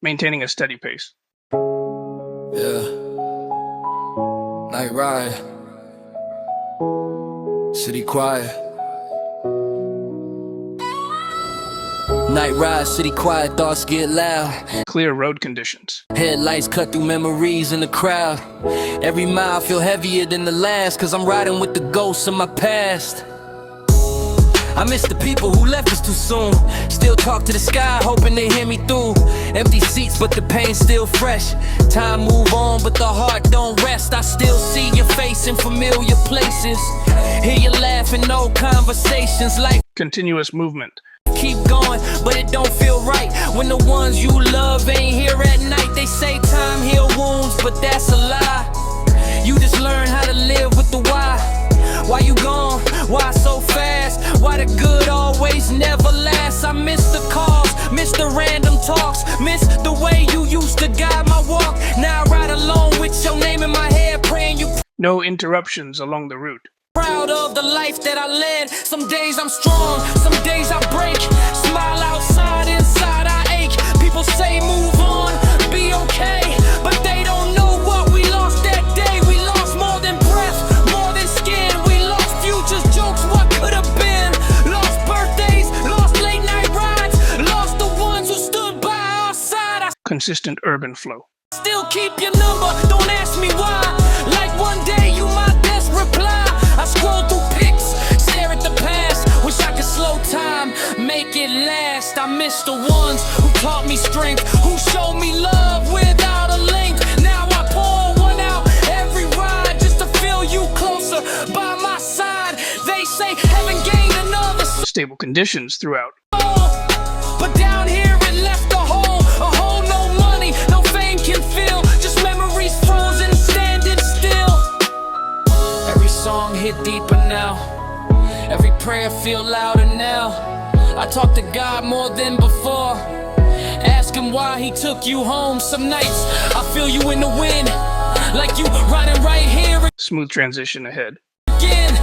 maintaining a steady pace. Yeah. Night ride. City quiet. Night ride, city quiet, thoughts get loud. Clear road conditions. Headlights cut through memories in the crowd. Every mile feel heavier than the last, cause I'm riding with the ghosts of my past. I miss the people who left us too soon. Still talk to the sky, hoping they hear me through. Empty seats, but the pain's still fresh. Time move on, but the heart don't rest. I still see your face in familiar places. Hear you laughing, no conversations. Like continuous movement. Keep going, but it don't feel right when the ones you love ain't here at night. They say time heal wounds, but that's a lie. You just learn how to live with the why. Why you gone? Why so fast? Why the good always never lasts? I miss the calls, miss the random talks, miss the way you used to guide my walk. Now I ride alone with your name in my head, praying you. No interruptions along the route. Proud of the life that I led. Some days I'm strong, some days I break. Smile outside, inside I ache. People say move on, be okay, but they don't know what we lost that day. We lost more than breath, more than skin. We lost futures, jokes, what could have been. Lost birthdays, lost late night rides, lost the ones who stood by our side. Consistent urban flow. Still keep your number, don't ask me why. Like one day you my best reply. I scroll through pics, stare at the past. Wish I could slow time, make it last. I miss the ones who taught me strength, who showed me love without a link. Now I pour one out every ride just to feel you closer by my side. They say heaven gained another soul. Stable conditions throughout. But down here it left a hole no money, no fame can fill. Just memories frozen, standing still. Every song hit deeper now. Every prayer feel louder now. I talk to God more than before. Ask him why he took you home. Some nights I feel you in the wind, like you riding right here. Smooth transition ahead. Again,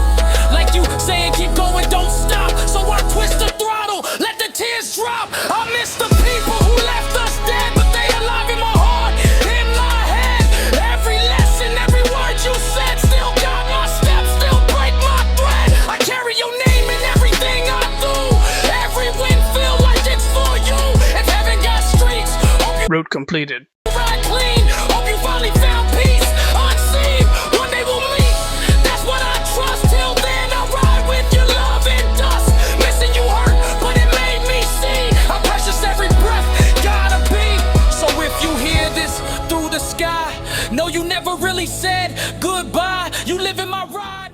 like you saying keep going, don't stop. So I twist the throttle, let the tears drop. I miss the people who left us dead, but they alive in my heart, in my head. Every lesson, every word you said, still got my steps, still break my thread. I carry your name in everything I do. Every win feel like it's for you. If heaven got streets, Route completed. ride clean. Hope you finally found peace unseen. One day we'll meet, that's what I trust. Till then I ride with your love and dust. Missing you hurt, but it made me see how precious every breath gotta be. So if you hear this through the sky, know you never really said goodbye. You live in my ride.